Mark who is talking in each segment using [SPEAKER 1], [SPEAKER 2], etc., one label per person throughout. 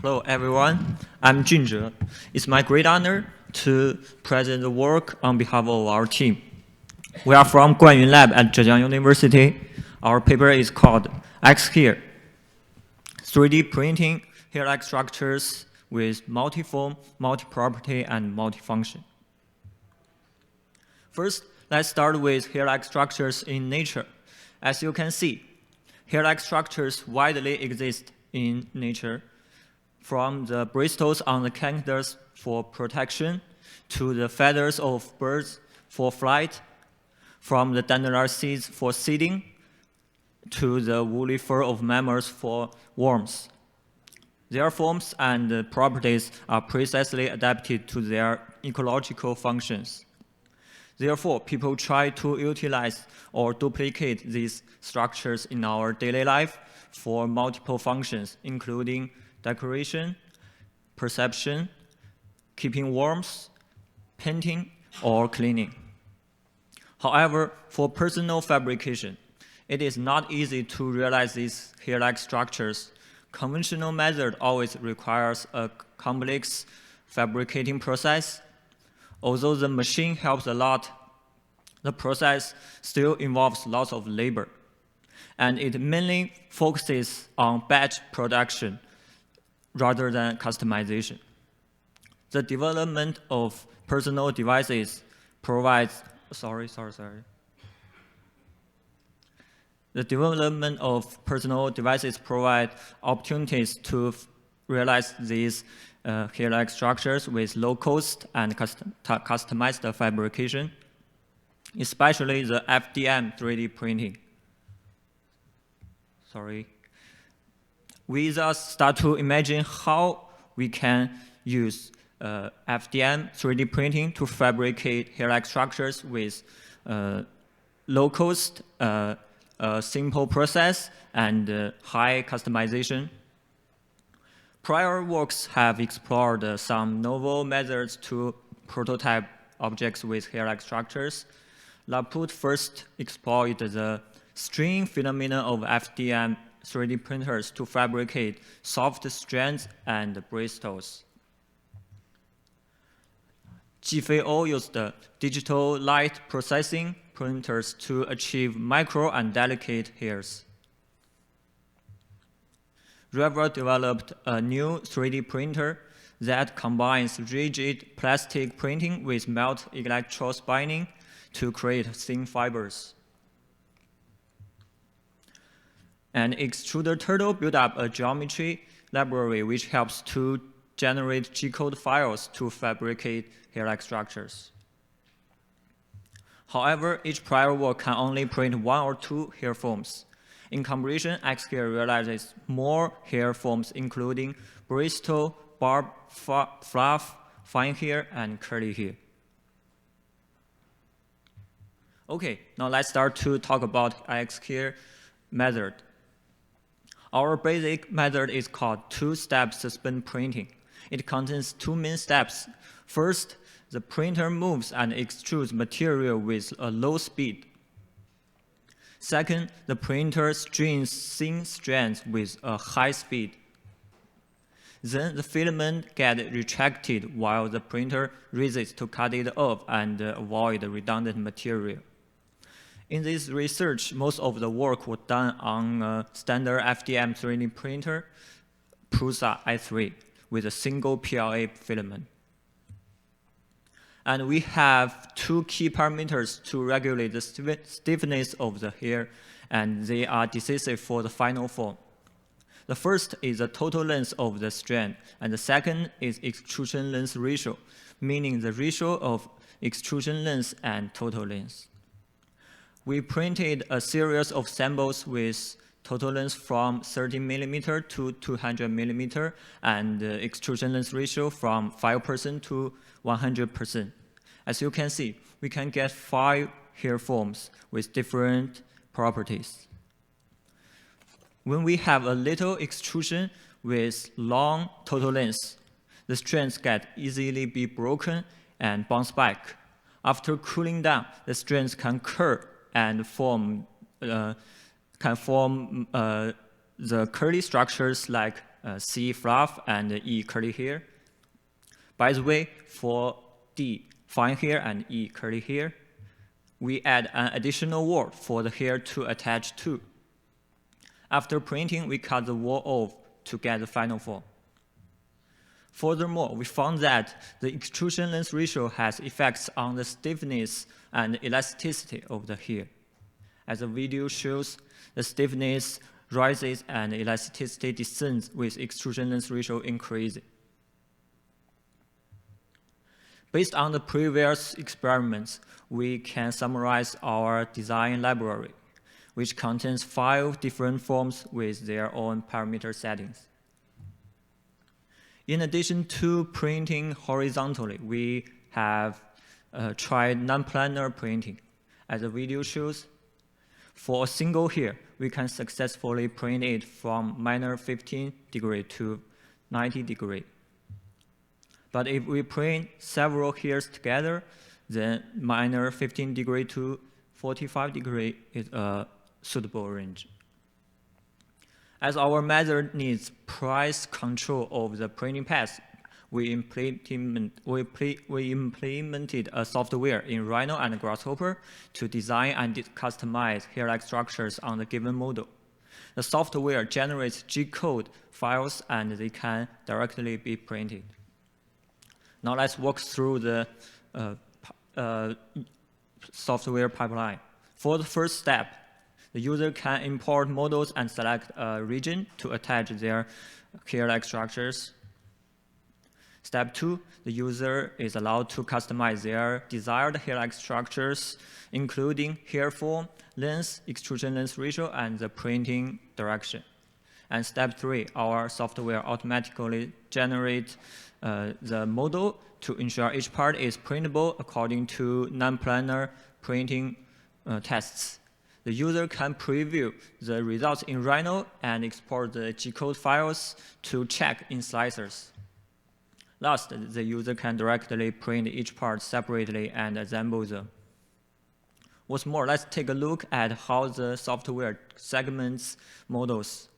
[SPEAKER 1] Hello, everyone. I'm Junzhe. It's my great honor to present the work on behalf of our team. We are from Guanyun Lab at Zhejiang University. Our paper is called X-Hair, 3D printing hair-like structures with multi-form, multi-property, and multi-function. First, let's start with hair-like structures in nature. As you can see, hair-like structures widely exist in nature, from the bristles on the cactus for protection, to the feathers of birds for flight, from the dendritic seeds for seeding, to the woolly fur of mammals for warmth. Their forms and properties are precisely adapted to their ecological functions. Therefore, people try to utilize or duplicate these structures in our daily life for multiple functions, including decoration, perception, keeping warmth, painting, or cleaning. However, for personal fabrication, it is not easy to realize these hair-like structures. Conventional method always requires a complex fabricating process. Although the machine helps a lot, the process still involves lots of labor, and it mainly focuses on batch production rather than customization. The development of personal devices provides, The development of personal devices provide opportunities to realize these hair-like structures with low cost and customized fabrication, especially the FDM 3D printing. We thus start to imagine how we can use FDM 3D printing to fabricate hair-like structures with low cost, simple process, and high customization. Prior works have explored some novel methods to prototype objects with hair-like structures. Laput first explored the string phenomenon of FDM 3D printers to fabricate soft strands and bristles. Jifei used digital light processing printers to achieve micro and delicate hairs. Revra developed a new 3D printer that combines rigid plastic printing with melt electrospinning to create thin fibers. And Extruder Turtle built up a geometry library which helps to generate G-code files to fabricate hair-like structures. However, each prior work can only print one or two hair forms. In combination, X-Hair realizes more hair forms, including bristle, barb, fluff, fine hair, and curly hair. Okay, now let's start to talk about X-Hair method. Our basic method is called two-step suspend printing. It contains two main steps. First, the printer moves and extrudes material with a low speed. Second, the printer strings thin strands with a high speed. Then the filament gets retracted while the printer resists to cut it off and avoid redundant material. In this research, most of the work was done on a standard FDM 3D printer, Prusa i3, with a single PLA filament. And we have two key parameters to regulate the stiffness of the hair, and they are decisive for the final form. The first is the total length of the strand, and the second is extrusion length ratio, meaning the ratio of extrusion length and total length. We printed a series of samples with total length from 30 mm to 200 mm, and extrusion length ratio from 5% to 100%. As you can see, we can get 5 hair forms with different properties. When we have a little extrusion with long total length, the strands can easily be broken and bounce back. After cooling down, the strands can curl and form the curly structures like C fluff and E curly hair. By the way, for D fine hair and E curly hair, we add an additional word for the hair to attach to. After printing, we cut the word off to get the final form. Furthermore, we found that the extrusion length ratio has effects on the stiffness and elasticity of the hair. As the video shows, the stiffness rises and elasticity descends with extrusion length ratio increasing. Based on the previous experiments, we can summarize our design library, which contains 5 different forms with their own parameter settings. In addition to printing horizontally, we have tried non-planar printing. As the video shows, for a single hair, we can successfully print it from -15 degrees to 90 degrees. But if we print several hairs together, then -15 degrees to 45 degrees is a suitable range. As our method needs price control of the printing path, we implemented a software in Rhino and Grasshopper to design and customize hair-like structures on the given model. The software generates G-code files and they can directly be printed. Now let's walk through the software pipeline. For the first step, the user can import models and select a region to attach their hair-like structures. Step 2, the user is allowed to customize their desired hair-like structures, including hair form, length, extrusion length ratio, and the printing direction. And step 3, our software automatically generates the model to ensure each part is printable according to non-planar printing tests. The user can preview the results in Rhino and export the G-code files to check in slicers. Last, the user can directly print each part separately and assemble them. What's more, let's take a look at how the software segments models.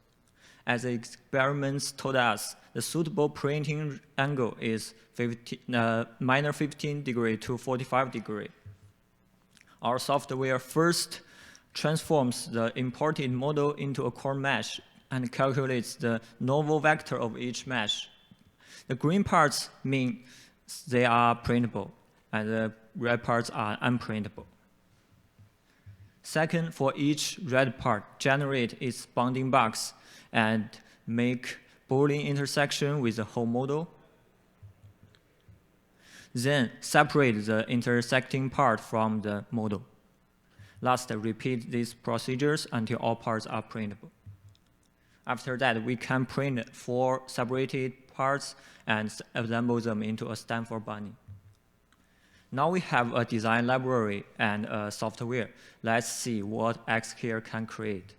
[SPEAKER 1] As the experiments told us, the suitable printing angle is -15 degrees to 45 degrees. Our software first transforms the imported model into a core mesh and calculates the normal vector of each mesh. The green parts mean they are printable, and the red parts are unprintable. Second, for each red part, generate its bounding box and make Boolean intersection with the whole model. Then separate the intersecting part from the model. Last, repeat these procedures until all parts are printable. After that, we can print 4 separated parts and assemble them into a Stanford bunny. Now we have a design library and a software. Let's see what X-Hair can create.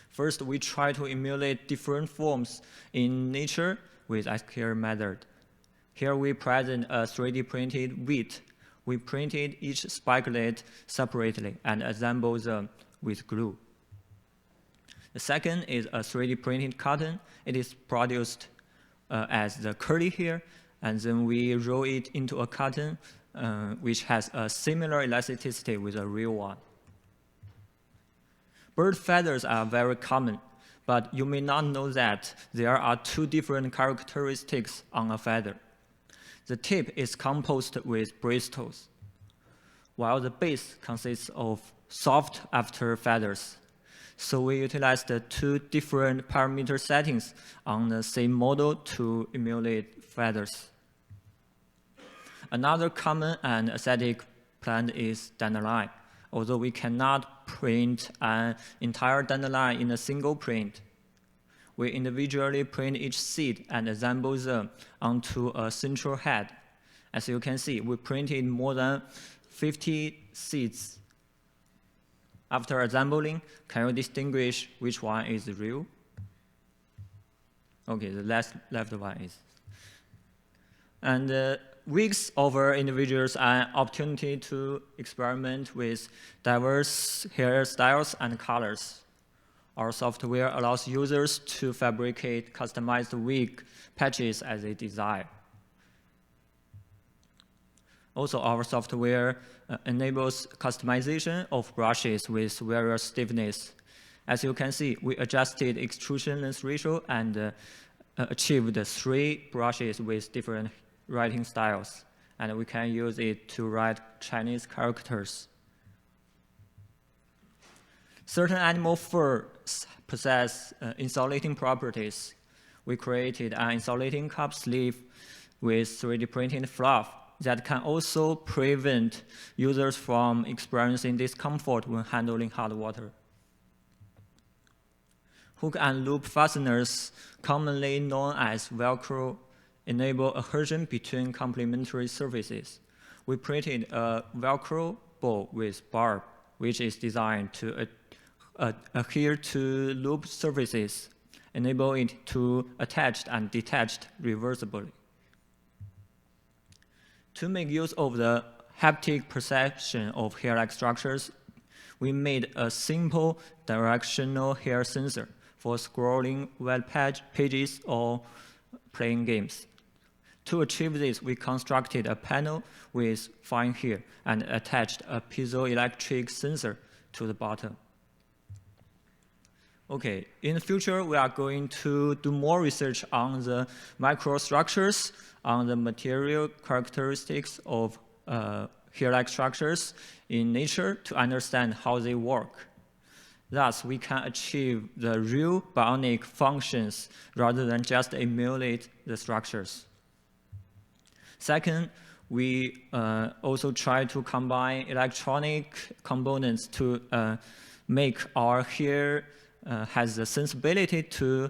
[SPEAKER 1] First, we try to emulate different forms in nature with X-Hair method. Here we present a 3D printed wheat. We printed each spikelet separately and assemble them with glue. The second is a 3D printed cotton. It is produced as the curly hair, and then we roll it into a cotton which has a similar elasticity with a real one. Bird feathers are very common, but you may not know that there are 2 different characteristics on a feather. The tip is composed with bristles, while the base consists of soft after feathers. So we utilized the 2 different parameter settings on the same model to emulate feathers. Another common and aesthetic plant is dandelion. Although we cannot print an entire dandelion in a single print, we individually print each seed and assemble them onto a central head. As you can see, we printed more than 50 seeds. After assembling, can you distinguish which one is real? Okay, the left one is. And weeks offer individuals an opportunity to experiment with diverse hairstyles and colors. Our software allows users to fabricate customized wig patches as they desire. Also, our software enables customization of brushes with various stiffness. As you can see, we adjusted extrusion length ratio and achieved 3 brushes with different writing styles. And we can use it to write Chinese characters. Certain animal furs possess insulating properties. We created an insulating cup sleeve with 3D printed fluff that can also prevent users from experiencing discomfort when handling hot water. Hook and loop fasteners, commonly known as Velcro, enable adhesion between complementary surfaces. We printed a Velcro bow with barb, which is designed to adhere to loop surfaces, enable it to attach and detach reversibly. To make use of the haptic perception of hair-like structures, we made a simple directional hair sensor for scrolling web pages or playing games. To achieve this, we constructed a panel with fine hair and attached a piezoelectric sensor to the bottom. Okay, in the future, we are going to do more research on the microstructures, on the material characteristics of hair-like structures in nature to understand how they work. Thus, we can achieve the real bionic functions rather than just emulate the structures. Second, we also try to combine electronic components to make our hair has the sensibility to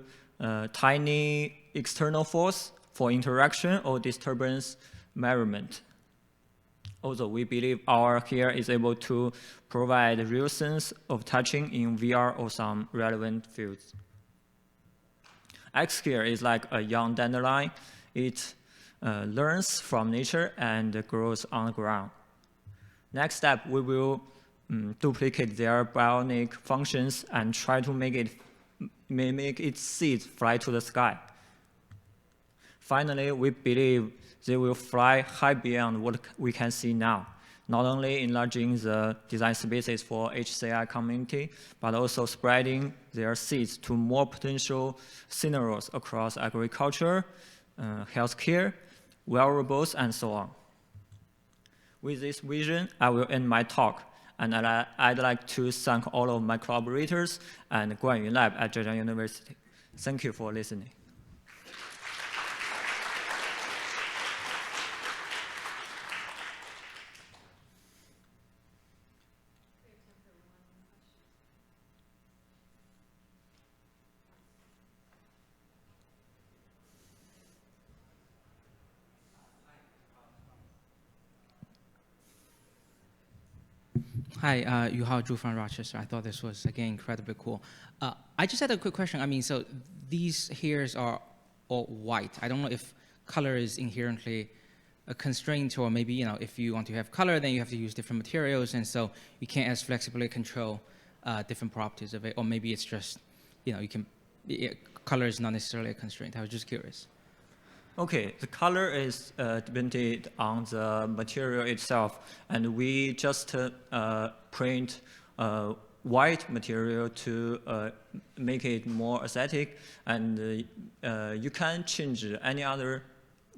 [SPEAKER 1] tiny external force for interaction or disturbance measurement. Also, we believe our hair is able to provide a real sense of touching in VR or some relevant fields. X hair is like a young dandelion. It learns from nature and grows on the ground. Next step, we will duplicate their bionic functions and try to make its seeds fly to the sky. Finally, we believe they will fly high beyond what we can see now, not only enlarging the design spaces for HCI community, but also spreading their seeds to more potential scenarios across agriculture, healthcare, wearables, and so on. With this vision, I will end my talk. And I'd like to thank all of my collaborators and Guanyu Lab at Zhejiang University. Thank you for listening.
[SPEAKER 2] Hi, Yuhao Zhu from Rochester. I thought this was, again, incredibly cool. I just had a quick question. I mean, so these hairs are all white. I don't know if color is inherently a constraint, or maybe, you know, if you want to have color, then you have to use different materials, and so you can't as flexibly control different properties of it, or maybe it's just, you know, color is not necessarily a constraint. I was just curious.
[SPEAKER 1] Okay, the color is dependent on the material itself, and we just print white material to make it more aesthetic, and you can change any other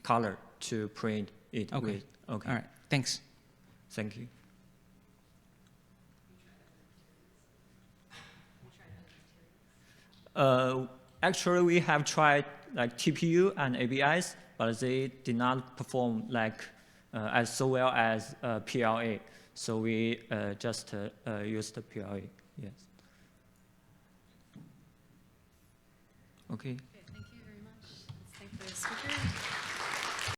[SPEAKER 1] color to print it with. Okay.
[SPEAKER 2] All right, thanks.
[SPEAKER 1] Thank you. Actually, we have tried like TPU and ABIs, but they did not perform like as so well as PLA. So we just used the PLA. Yes. Okay.
[SPEAKER 3] Thank you very much. Let's thank the speaker.